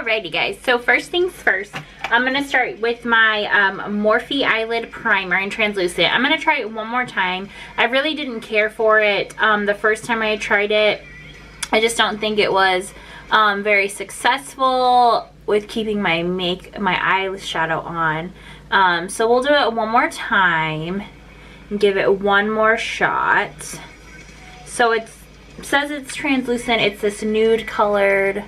Alrighty guys, so first things first, I'm going to start with my Morphe eyelid primer in translucent. I'm going to try it one more time. I really didn't care for it the first time I tried it. I just don't think it was very successful with keeping my eyeshadow on. So we'll do it one more time and give it one more shot. So it says it's translucent. It's this nude colored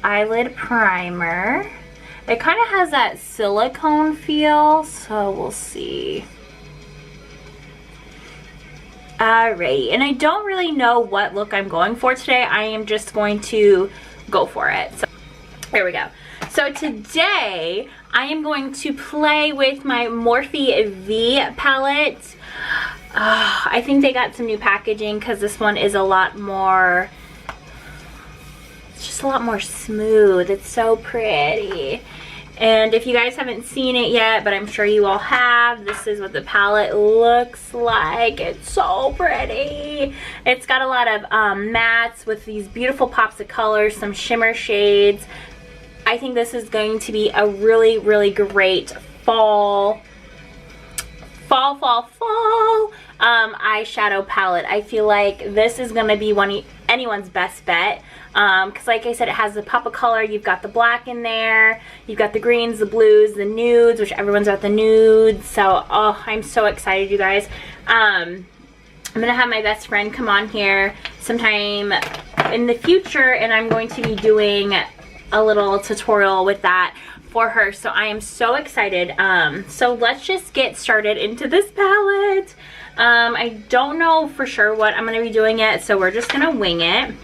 eyelid primer. It kind of has that silicone feel, so we'll see. Alrighty, and I don't really know what look I'm going for today. I am just going to go for it. So there we go. So today I am going to play with my Morphe V palette. I think they got some new packaging because this one is a lot more, it's just a lot more smooth. It's so pretty. And if you guys haven't seen it yet, but I'm sure you all have, this is what the palette looks like. It's so pretty. It's got a lot of mattes with these beautiful pops of colors, some shimmer shades. I think this is going to be a really, really great fall eyeshadow palette. I feel like this is going to be anyone's best bet. Because like I said, it has the pop of color. You've got the black in there, you've got the greens, the blues, the nudes, which everyone's got the nudes. So oh, I'm so excited, you guys. I'm gonna have my best friend come on here sometime in the future, and I'm going to be doing a little tutorial with that for her. So I am so excited. So let's just get started into this palette. I don't know for sure what I'm gonna be doing yet, so we're just gonna wing it.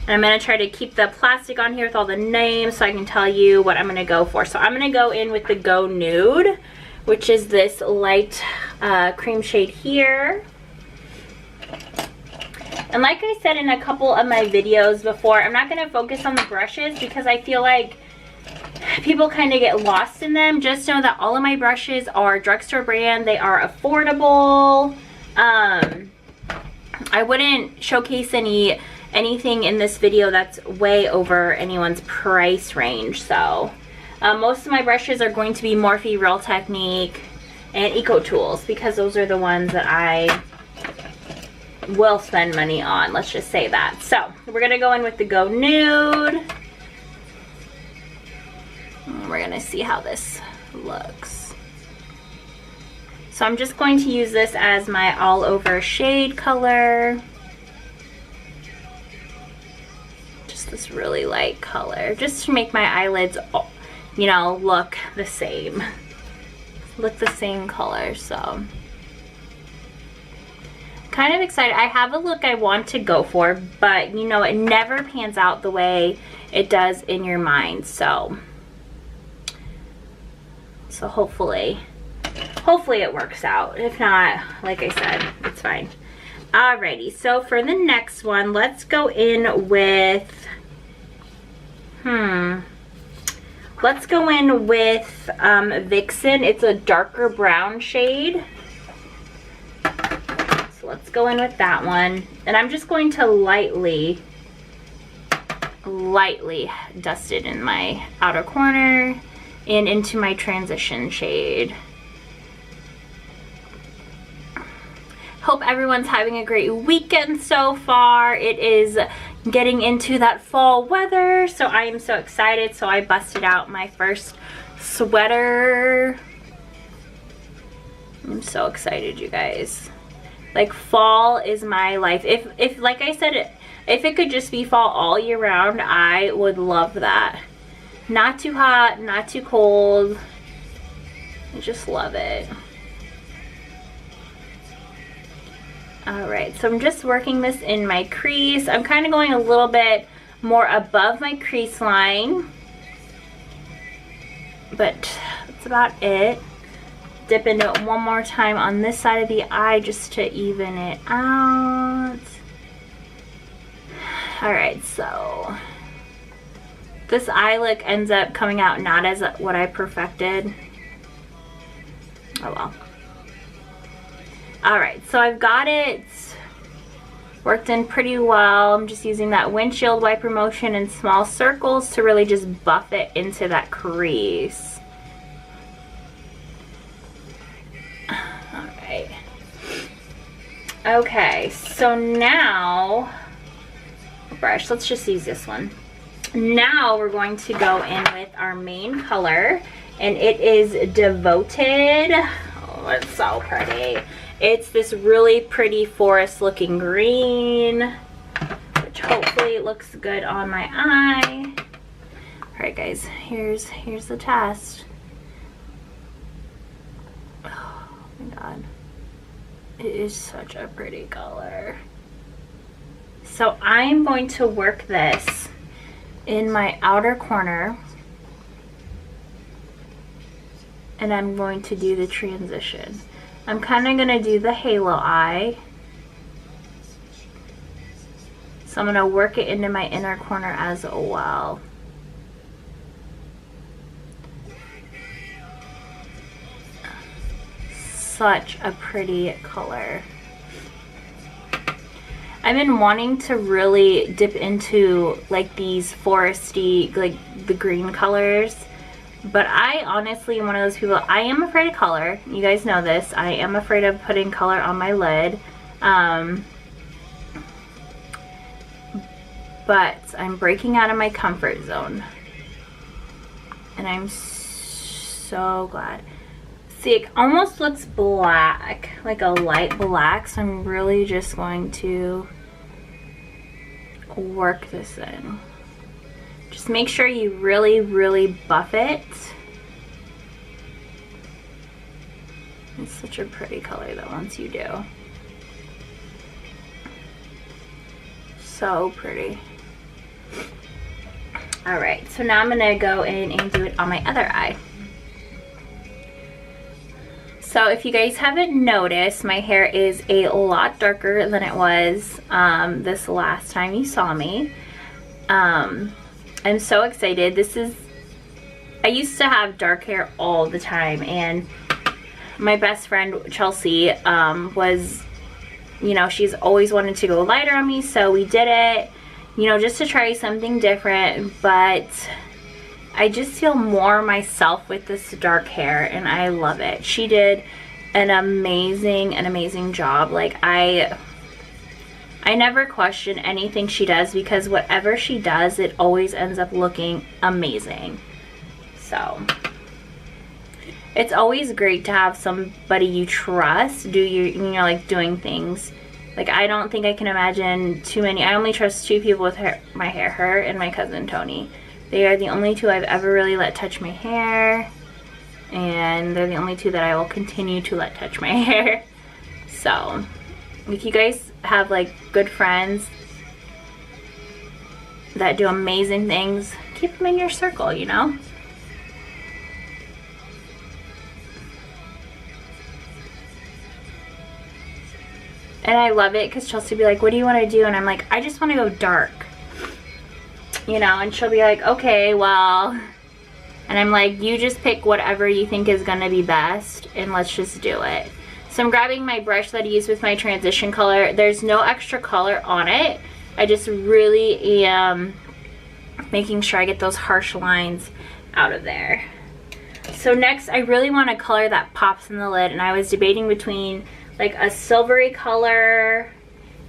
And I'm going to try to keep the plastic on here with all the names so I can tell you what I'm going to go for. So I'm going to go in with the Go Nude, which is this light cream shade here. And like I said in a couple of my videos before, I'm not going to focus on the brushes because I feel like people kind of get lost in them. Just know that all of my brushes are drugstore brand. They are affordable. I wouldn't showcase anything in this video that's way over anyone's price range. So most of my brushes are going to be Morphe Real Technique and Eco Tools because those are the ones that I will spend money on, let's just say that. So we're gonna go in with the Go Nude. We're gonna see how this looks. So I'm just going to use this as my all over shade color. This really light color just to make my eyelids, you know, look the same color. So kind of excited. I have a look I want to go for, but you know, it never pans out the way it does in your mind. So hopefully it works out. If not, like I said, it's fine. Alrighty, so for the next one, let's go in with let's go in with Vixen. It's a darker brown shade. So let's go in with that one. And I'm just going to lightly dust it in my outer corner and into my transition shade. Hope everyone's having a great weekend so far. It is getting into that fall weather, so I am so excited. So I busted out my first sweater. I'm so excited, you guys. Like, fall is my life. If like I said, if it could just be fall all year round, I would love that. Not too hot, not too cold. I just love it. Alright, so I'm just working this in my crease. I'm kind of going a little bit more above my crease line, but that's about it. Dip into it one more time on this side of the eye just to even it out. Alright, so this eye look ends up coming out not as what I perfected. Oh well. Alright, so I've got it worked in pretty well. I'm just using that windshield wiper motion in small circles to really just buff it into that crease. Alright. Okay, so now, brush, let's just use this one. Now we're going to go in with our main color, and it is Devoted. Oh, it's so pretty. It's this really pretty forest looking green, which hopefully looks good on my eye. Alright guys, here's the test. Oh my god. It is such a pretty color. So I'm going to work this in my outer corner, and I'm going to do the transition. I'm kind of going to do the halo eye. So I'm going to work it into my inner corner as well. Such a pretty color. I've been wanting to really dip into like these foresty, like the green colors, but I honestly am one of those people, I am afraid of color. You guys know this. I am afraid of putting color on my lid. But I'm breaking out of my comfort zone. And I'm so glad. See, it almost looks black, like a light black, so I'm really just going to work this in. Just make sure you really, really buff it. It's such a pretty color though once you do. So pretty. Alright, so now I'm going to go in and do it on my other eye. So if you guys haven't noticed, my hair is a lot darker than it was this last time you saw me. I'm so excited. I used to have dark hair all the time, and my best friend Chelsea was, you know, she's always wanted to go lighter on me, so we did it, you know, just to try something different, but I just feel more myself with this dark hair, and I love it. She did an amazing job. Like, I never question anything she does, because whatever she does, it always ends up looking amazing. So it's always great to have somebody you trust do your, you know, like doing things. Like, I don't think I can imagine too many. I only trust two people with my hair, her and my cousin Tony. They are the only two I've ever really let touch my hair, and they're the only two that I will continue to let touch my hair. So if you guys have like good friends that do amazing things, keep them in your circle, you know? And I love it because Chelsea will be like, what do you want to do? And I'm like, I just want to go dark. You know, and she'll be like, okay, well, and I'm like, you just pick whatever you think is gonna be best, and let's just do it. So I'm grabbing my brush that I use with my transition color. There's no extra color on it. I just really am making sure I get those harsh lines out of there. So next, I really want a color that pops in the lid, and I was debating between like a silvery color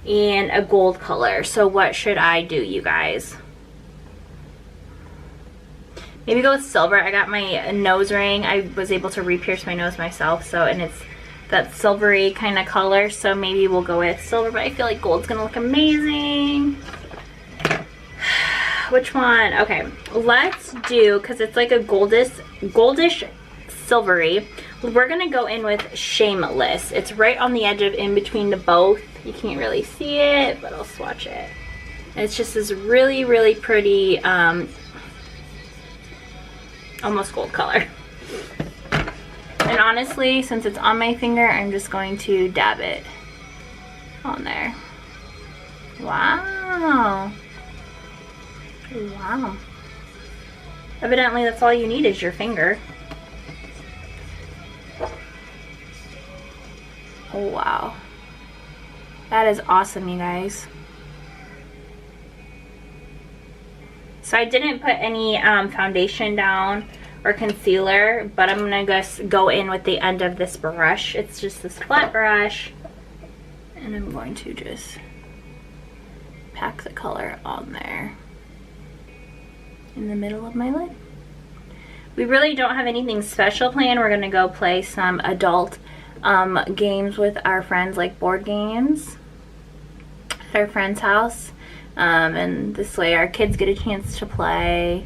and a gold color. So what should I do, you guys? Maybe go with silver. I got my nose ring. I was able to re-pierce my nose myself, so, and it's that silvery kind of color, so maybe we'll go with silver, but I feel like gold's gonna look amazing. Which one? Okay, let's do, because it's like a goldish silvery, we're gonna go in with Shameless. It's right on the edge of in between the both. You can't really see it, but I'll swatch it. And it's just this really, really pretty, almost gold color. And honestly, since it's on my finger, I'm just going to dab it on there. Wow. Wow. Evidently, that's all you need is your finger. Oh, wow. That is awesome, you guys. So I didn't put any foundation down or concealer, but I'm gonna just go in with the end of this brush. It's just this flat brush, and I'm going to just pack the color on there in the middle of my lid. We really don't have anything special planned. We're gonna go play some adult games with our friends, like board games at our friend's house, and this way our kids get a chance to play.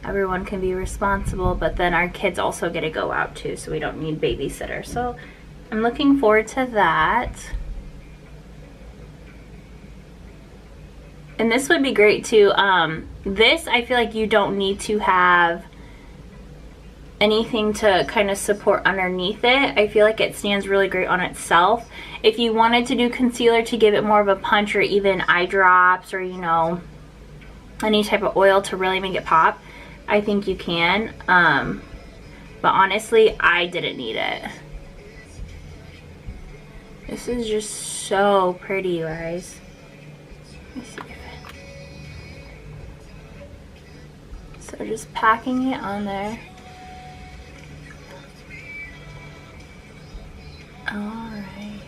Everyone can be responsible, but then our kids also get to go out too, so we don't need babysitter. So I'm looking forward to that. And this would be great too. This, I feel like you don't need to have anything to kind of support underneath it. I feel like it stands really great on itself. If you wanted to do concealer to give it more of a punch, or even eye drops, or you know, any type of oil to really make it pop, I think you can. But honestly, I didn't need it. This is just so pretty, you guys. Let me see if so just packing it on there. Alright.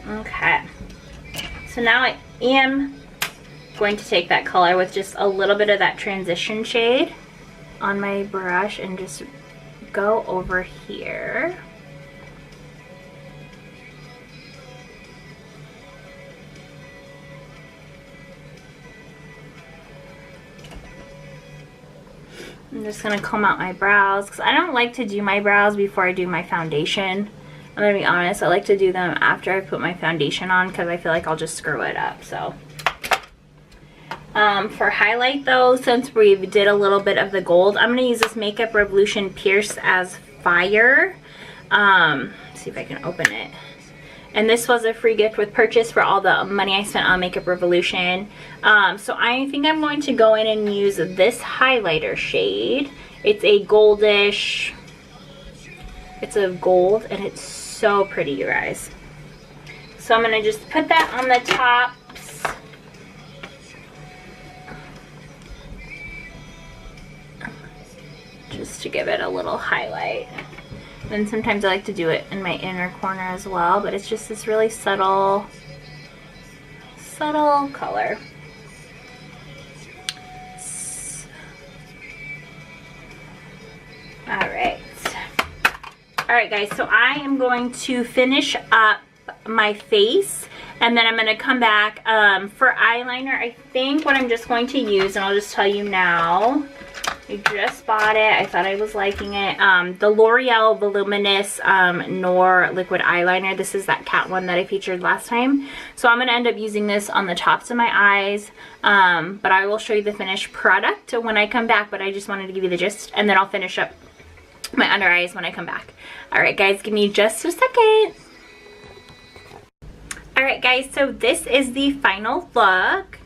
Okay. So now I am going to take that color with just a little bit of that transition shade on my brush and just go over here. I'm just gonna comb out my brows because I don't like to do my brows before I do my foundation. I'm gonna be honest, I like to do them after I put my foundation on because I feel like I'll just screw it up. So for highlight though, since we did a little bit of the gold, I'm gonna use this Makeup Revolution Pierce as Fire. See if I can open it. And this was a free gift with purchase for all the money I spent on Makeup Revolution. So I think I'm going to go in and use this highlighter shade. It's a goldish, it's a gold, and it's so pretty, you guys. So I'm gonna just put that on the tops. Just to give it a little highlight. And sometimes I like to do it in my inner corner as well, but it's just this really subtle color. Alright guys, so I am going to finish up my face, and then I'm going to come back for eyeliner. I think what I'm just going to use, and I'll just tell you now, I just bought it. I thought I was liking it. The L'Oreal Voluminous Noir Liquid Eyeliner. This is that cat one that I featured last time. So I'm going to end up using this on the tops of my eyes. But I will show you the finished product when I come back. But I just wanted to give you the gist. And then I'll finish up my under eyes when I come back. Alright guys, give me just a second. Alright guys, so this is the final look.